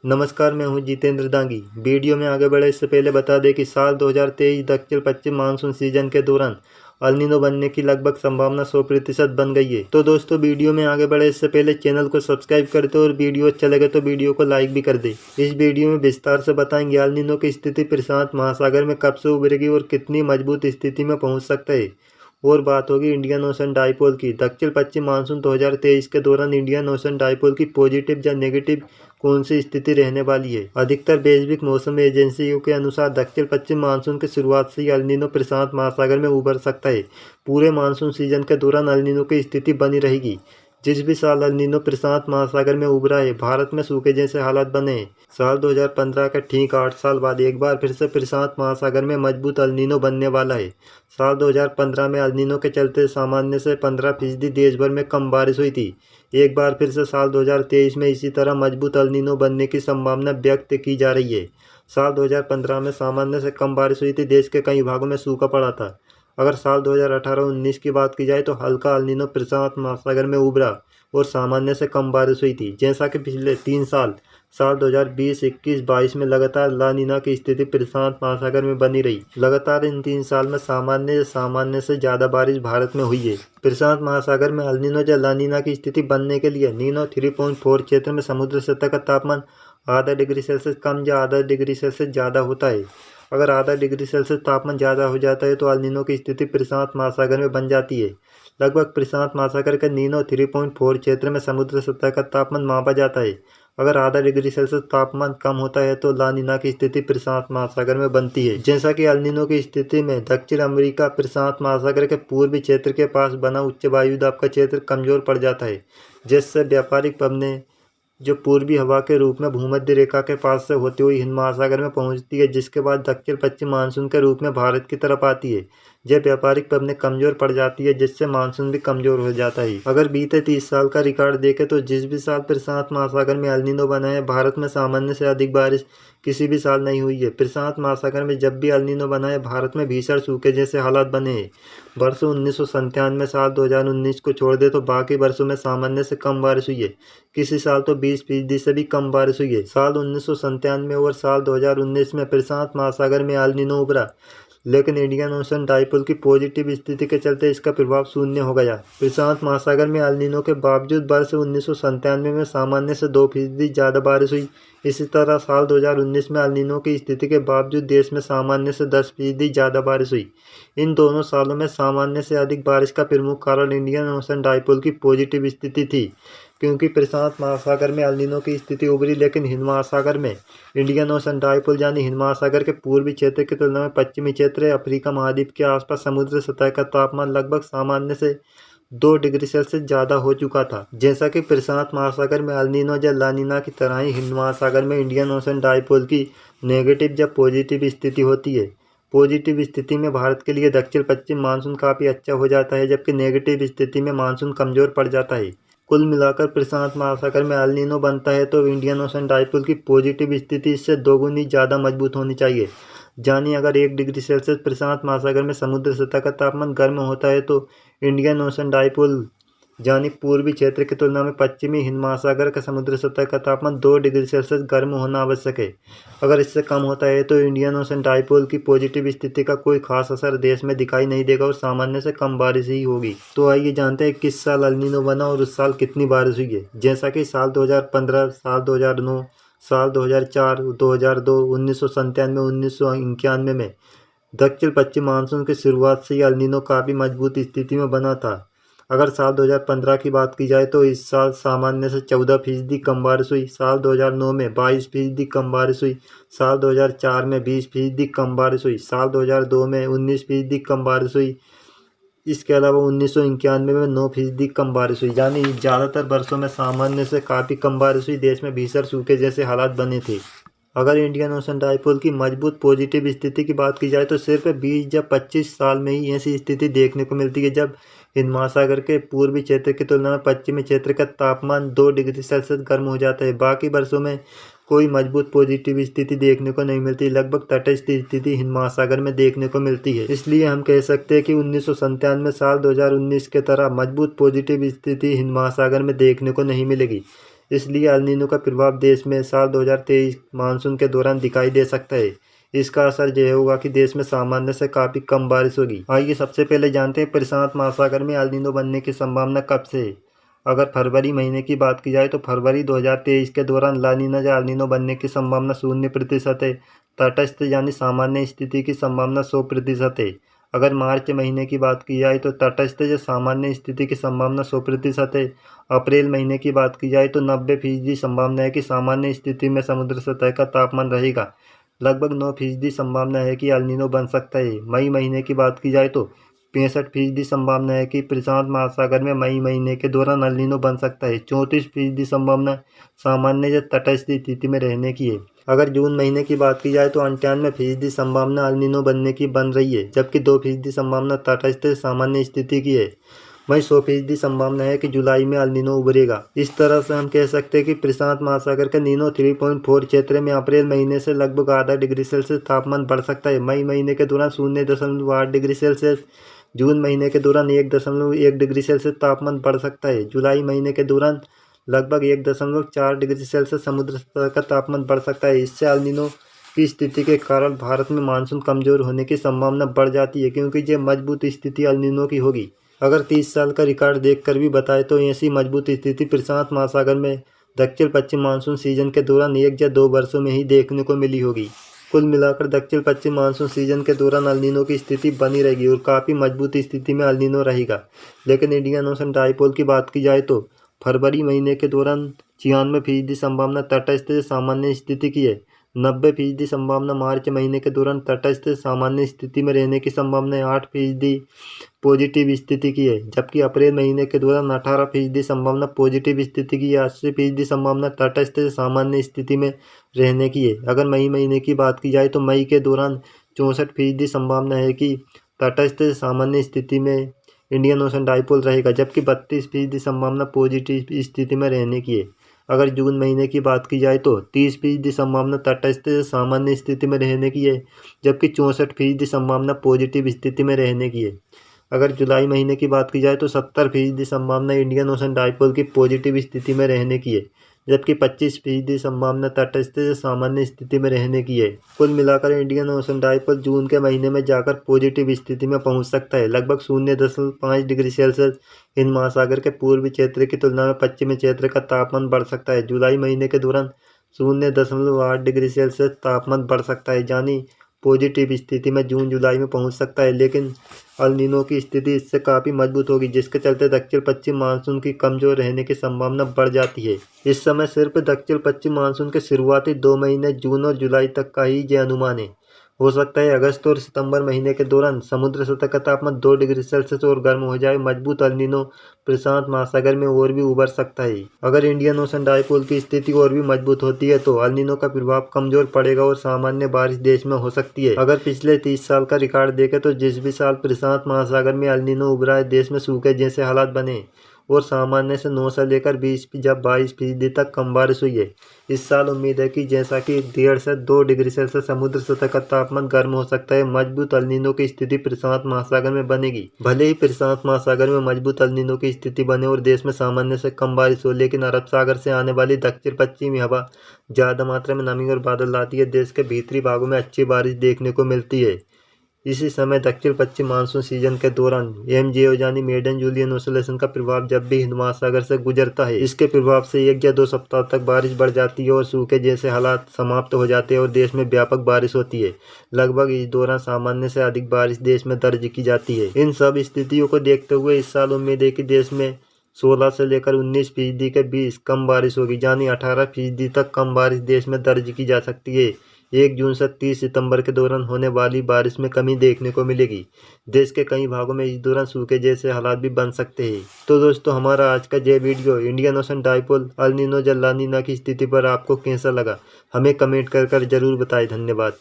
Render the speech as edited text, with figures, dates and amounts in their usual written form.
नमस्कार, मैं हूं जितेंद्र दांगी। वीडियो में आगे बढ़े इससे पहले बता दें कि साल 2023 दक्षिण पश्चिम मानसून सीजन के दौरान अल नीनो बनने की लगभग संभावना 100% बन गई है। तो दोस्तों, वीडियो में आगे बढ़े इससे पहले चैनल को सब्सक्राइब कर दो और वीडियो अच्छा लगे तो वीडियो को लाइक भी कर दे। इस वीडियो में विस्तार से बताएंगे अल नीनो की स्थिति प्रशांत महासागर में कब से उभरेगी और कितनी मजबूत स्थिति में पहुंच सकता है। और बात होगी इंडियन ओशन डाइपोल की। दक्षिण पश्चिम मानसून 2023 के दौरान इंडियन ओशन डाइपोल की पॉजिटिव या नेगेटिव कौन सी स्थिति रहने वाली है। अधिकतर वैश्विक मौसम एजेंसियों के अनुसार दक्षिण पश्चिम मानसून की शुरुआत से ही अल नीनो प्रशांत महासागर में उभर सकता है। पूरे मानसून सीजन के दौरान अल नीनो की स्थिति बनी रहेगी। जिस भी साल अल नीनो प्रशांत महासागर में उभरा है, भारत में सूखे जैसे हालात बने हैं। साल 2015 के ठीक 8 साल बाद एक बार फिर से प्रशांत महासागर में मजबूत अल नीनो बनने वाला है। साल 2015 में अल नीनो के चलते सामान्य से 15% देश भर में कम बारिश हुई थी। एक बार फिर से साल 2023 में इसी तरह मजबूत अल नीनो बनने की संभावना व्यक्त की जा रही है। साल 2015 में सामान्य से कम बारिश हुई थी, देश के कई भागों में सूखा पड़ा था। अगर साल 2018-19 की बात की जाए तो हल्का अल नीनो प्रशांत महासागर में उभरा और सामान्य से कम बारिश हुई थी। जैसा कि पिछले 3 साल 2020, 21, 22 में लगातार ला नीना की स्थिति प्रशांत महासागर में बनी रही। लगातार इन 3 साल में सामान्य से ज़्यादा बारिश भारत में हुई है। प्रशांत महासागर में अल नीनो या ला नीना की स्थिति बनने के लिए नीनो 3.4 क्षेत्र में समुद्र सतह का तापमान आधा डिग्री सेल्सियस कम या आधा डिग्री सेल्सियस ज़्यादा होता है। अगर आधा डिग्री सेल्सियस तापमान ज़्यादा हो जाता है तो अल नीनो की स्थिति प्रशांत महासागर में बन जाती है। लगभग प्रशांत महासागर के नीनो 3.4 क्षेत्र में समुद्र सतह का तापमान मापा जाता है। अगर आधा डिग्री सेल्सियस तापमान कम होता है तो ला नीना की स्थिति प्रशांत महासागर में बनती है। जैसा कि अल नीनो की स्थिति में दक्षिण अमेरिका प्रशांत महासागर के पूर्वी क्षेत्र के पास बना उच्च वायुदाब का क्षेत्र कमजोर पड़ जाता है, जिससे व्यापारिक पवनें जो पूर्वी हवा के रूप में भूमध्य रेखा के पास से होते हुए हिंद महासागर में पहुंचती है, जिसके बाद दक्षिण पश्चिम मानसून के रूप में भारत की तरफ आती है। जब व्यापारिक पवनें कमजोर पड़ जाती है, जिससे मानसून भी कमजोर हो जाता है। अगर बीते 30 साल का रिकॉर्ड देखें तो जिस भी साल प्रशांत महासागर में अल नीनो बना है, भारत में सामान्य से अधिक बारिश किसी भी साल नहीं हुई है। प्रशांत महासागर में जब भी अल नीनो बना है, भारत में भीषण सूखे जैसे हालात बने हैं। वर्ष 1997 साल 2019 को छोड़ दे तो बाकी वर्षों में सामान्य से कम बारिश हुई है। किसी साल तो 20% से भी कम बारिश हुई है। साल 1997 और साल 2019 में प्रशांत महासागर में अल नीनो उभरा, लेकिन इंडियन ओशन डाइपोल की पॉजिटिव स्थिति के चलते इसका प्रभाव शून्य हो गया। प्रशांत महासागर में अल नीनो के बावजूद वर्ष 1997 में सामान्य से 2% ज़्यादा बारिश हुई। इसी तरह साल 2019 में अल नीनो की स्थिति के बावजूद देश में सामान्य से 10% ज़्यादा बारिश हुई। इन दोनों सालों में सामान्य से अधिक बारिश का प्रमुख कारण इंडियन ओशन डाइपोल की पॉजिटिव स्थिति थी, क्योंकि प्रशांत महासागर में अल नीनो की स्थिति उभरी, लेकिन हिंद महासागर में इंडियन ओशन डाइपोल यानी हिंद महासागर के पूर्वी क्षेत्र की तुलना में पश्चिमी क्षेत्र अफ्रीका महाद्वीप के आसपास समुद्र सतह का तापमान लगभग सामान्य से 2 डिग्री सेल्सियस ज़्यादा हो चुका था। जैसा कि प्रशांत महासागर में अल नीनो या ला नीना की तरह ही हिंद महासागर में इंडियन ओशन डाइपोल की नेगेटिव या पॉजिटिव स्थिति होती है। पॉजिटिव स्थिति में भारत के लिए दक्षिण पश्चिम मानसून काफ़ी अच्छा हो जाता है, जबकि नेगेटिव स्थिति में मानसून कमज़ोर पड़ जाता है। कुल मिलाकर प्रशांत महासागर में अल नीनो बनता है तो इंडियन ओशन डाइपोल की पॉजिटिव स्थिति इससे दोगुनी ज़्यादा मजबूत होनी चाहिए। जानिए, अगर 1 डिग्री सेल्सियस प्रशांत महासागर में समुद्र सतह का तापमान गर्म होता है तो इंडियन ओशन डाइपोल यानी पूर्वी क्षेत्र की तुलना में पश्चिमी हिंद महासागर का समुद्र सतह का तापमान 2 डिग्री सेल्सियस गर्म होना आवश्यक है। अगर इससे कम होता है तो इंडियन ओशन डाइपोल की पॉजिटिव स्थिति का कोई खास असर देश में दिखाई नहीं देगा और सामान्य से कम बारिश ही होगी। तो आइए जानते हैं किस साल अल नीनो बना और उस साल कितनी बारिश हुई है। जैसा कि साल 2015, साल 2009, साल 2004, 2002, 1997, 1991 में दक्षिण पश्चिम मानसून की शुरुआत से ही अल नीनो काफ़ी मजबूत स्थिति में बना था। अगर साल 2015 की बात की जाए तो इस साल सामान्य से 14% कम बारिश हुई। साल 2009 में 22% कम बारिश हुई। साल 2004 में 20% कम बारिश हुई। साल 2002 में 19% कम बारिश हुई। इसके अलावा 1991 में 9% कम बारिश हुई। यानी ज़्यादातर वर्षों में सामान्य से काफ़ी कम बारिश हुई। देश में भीषण सूखे जैसे हालात बने थे। अगर इंडियन ओशन डाइपोल की मजबूत पॉजिटिव स्थिति की बात की जाए तो सिर्फ 20 या 25 साल में ही ऐसी स्थिति देखने को मिलती है, जब हिंद महासागर के पूर्वी क्षेत्र की तुलना में पश्चिमी क्षेत्र का तापमान 2 डिग्री सेल्सियस गर्म हो जाता है। बाकी वर्षों में कोई मजबूत पॉजिटिव स्थिति देखने को नहीं मिलती। लगभग तटस्थ स्थिति हिंद महासागर में देखने को मिलती है। इसलिए हम कह सकते हैं कि 1997 साल 2019 के तरह मजबूत पॉजिटिव स्थिति हिंद महासागर में देखने को नहीं मिलेगी। इसलिए एल नीनो का प्रभाव देश में साल 2023 मानसून के दौरान दिखाई दे सकता है। इसका असर यह होगा कि देश में सामान्य से काफ़ी कम बारिश होगी। आइए सबसे पहले जानते हैं प्रशांत महासागर में एल नीनो बनने की संभावना कब से है। अगर फरवरी महीने की बात की जाए तो फरवरी 2023 के दौरान ला नीना या एल नीनो बनने की संभावना 0% है। तटस्थ यानी सामान्य स्थिति की संभावना 100% है। अगर मार्च महीने की बात की जाए तो तटस्थ या सामान्य स्थिति की संभावना 100% है। अप्रैल महीने की बात की जाए तो 90% संभावना है कि सामान्य स्थिति में समुद्र सतह का तापमान रहेगा। लगभग 9% संभावना है कि एल नीनो बन सकता है। मई महीने की बात की जाए तो 65% संभावना है कि प्रशांत महासागर में मई महीने के दौरान एल नीनो बन सकता है। 34% संभावना सामान्य या तटस्थ स्थिति में रहने की है। अगर जून महीने की बात की जाए तो 98% संभावना एल नीनो बनने की बन रही है, जबकि 2% संभावना तटस्थ सामान्य स्थिति की है। वहीं 100% संभावना है कि जुलाई में एल नीनो उभरेगा। इस तरह से हम कह सकते हैं कि प्रशांत महासागर का नीनो 3.4 क्षेत्र में अप्रैल महीने से लगभग आधा डिग्री सेल्सियस तापमान बढ़ सकता है। मई महीने के दौरान 0.8 डिग्री सेल्सियस, जून महीने के दौरान 1.1 डिग्री सेल्सियस तापमान बढ़ सकता है। जुलाई महीने के दौरान लगभग 1.4 डिग्री सेल्सियस समुद्र सतह का तापमान बढ़ सकता है। इससे एल नीनो की स्थिति के कारण भारत में मानसून कमजोर होने की संभावना बढ़ जाती है, क्योंकि ये मजबूत स्थिति एल नीनो की होगी। अगर 30 साल का रिकॉर्ड देखकर भी बताए तो ऐसी मजबूत स्थिति प्रशांत महासागर में दक्षिण पश्चिम मानसून सीजन के दौरान 1 या 2 वर्षों में ही देखने को मिली होगी। कुल मिलाकर दक्षिण पश्चिम मानसून सीजन के दौरान एल नीनो की स्थिति बनी रहेगी और काफ़ी मजबूत स्थिति में एल नीनो रहेगा। लेकिन इंडियन ओशन डाइपोल की बात की जाए तो फरवरी महीने के दौरान 96% संभावना तटस्थ सामान्य स्थिति की है। 90% संभावना मार्च महीने के दौरान तटस्थ सामान्य स्थिति में रहने की संभावना है। 8% पॉजिटिव स्थिति की है, जबकि अप्रैल महीने के दौरान 18% संभावना पॉजिटिव स्थिति की है। 80% संभावना तटस्थ सामान्य स्थिति में रहने की है। अगर मई महीने की बात की जाए तो मई के दौरान 64% संभावना है कि तटस्थ सामान्य स्थिति में इंडियन ओशन डाइपोल रहेगा, जबकि 32% संभावना पॉजिटिव स्थिति में रहने की है। अगर जून महीने की बात की जाए तो 30% संभावना तटस्थ सामान्य स्थिति में रहने की है, जबकि 64% संभावना पॉजिटिव स्थिति में रहने की है। अगर जुलाई महीने की बात की जाए तो 70% संभावना इंडियन ओशन डाइपोल की पॉजिटिव स्थिति में रहने की है, जबकि 25% संभावना तटस्थ सामान्य स्थिति में रहने की है। कुल मिलाकर इंडियन ओशन डाइपोल जून के महीने में जाकर पॉजिटिव स्थिति में पहुंच सकता है। लगभग 0.5 डिग्री सेल्सियस हिंद महासागर के पूर्वी क्षेत्र की तुलना में पश्चिमी क्षेत्र का तापमान बढ़ सकता है। जुलाई महीने के दौरान 0.8 डिग्री सेल्सियस तापमान बढ़ सकता है, यानी पॉजिटिव स्थिति में जून जुलाई में पहुंच सकता है। लेकिन एल नीनो की स्थिति इससे काफ़ी मजबूत होगी, जिसके चलते दक्षिण पश्चिम मानसून की कमजोर रहने की संभावना बढ़ जाती है। इस समय सिर्फ दक्षिण पश्चिम मानसून के शुरुआती 2 महीने जून और जुलाई तक का ही ये अनुमान है। हो सकता है अगस्त और सितंबर महीने के दौरान समुद्र सतह का तापमान 2 डिग्री सेल्सियस और गर्म हो जाए। मजबूत एल नीनो प्रशांत महासागर में और भी उभर सकता है। अगर इंडियन ओशन डाइपोल की स्थिति और भी मजबूत होती है तो एल नीनो का प्रभाव कमजोर पड़ेगा और सामान्य बारिश देश में हो सकती है। अगर पिछले 30 साल का रिकॉर्ड देखें तो जिस भी साल प्रशांत महासागर में एल नीनो उभरा है, देश में सूखे जैसे हालात बने और सामान्य से 9 से लेकर 20 या 22% तक कम बारिश हुई है। इस साल उम्मीद है कि जैसा कि 1.5 से 2 डिग्री सेल्सियस समुद्र सतह का तापमान गर्म हो सकता है, मजबूत एल नीनो की स्थिति प्रशांत महासागर में बनेगी। भले ही प्रशांत महासागर में मजबूत एल नीनो की स्थिति बने और देश में सामान्य से कम बारिश हो, लेकिन अरब सागर से आने वाली दक्षिण पश्चिमी हवा ज़्यादा मात्रा में नमी और बादल लाती है। देश के भीतरी भागों में अच्छी बारिश देखने को मिलती है। इसी समय दक्षिण पश्चिम मानसून सीजन के दौरान एमजेओ यानी मेडन जूलियन ओसिलेशन का प्रभाव जब भी हिंद महासागर से गुजरता है, इसके प्रभाव से 1 या 2 सप्ताह तक बारिश बढ़ जाती है और सूखे जैसे हालात समाप्त हो जाते हैं और देश में व्यापक बारिश होती है। लगभग इस दौरान सामान्य से अधिक बारिश देश में दर्ज की जाती है। इन सब स्थितियों को देखते हुए इस साल उम्मीद है कि देश में 16 से लेकर 19% के बीच कम बारिश होगी, यानी 18% तक कम बारिश देश में दर्ज की जा सकती है। 1 जून से 30 सितंबर के दौरान होने वाली बारिश में कमी देखने को मिलेगी। देश के कई भागों में इस दौरान सूखे जैसे हालात भी बन सकते हैं। तो दोस्तों, हमारा आज का ये video Indian ocean dipole, El Nino या ला नीना की स्थिति पर आपको कैसा लगा, हमें कमेंट कर जरूर बताएं। धन्यवाद।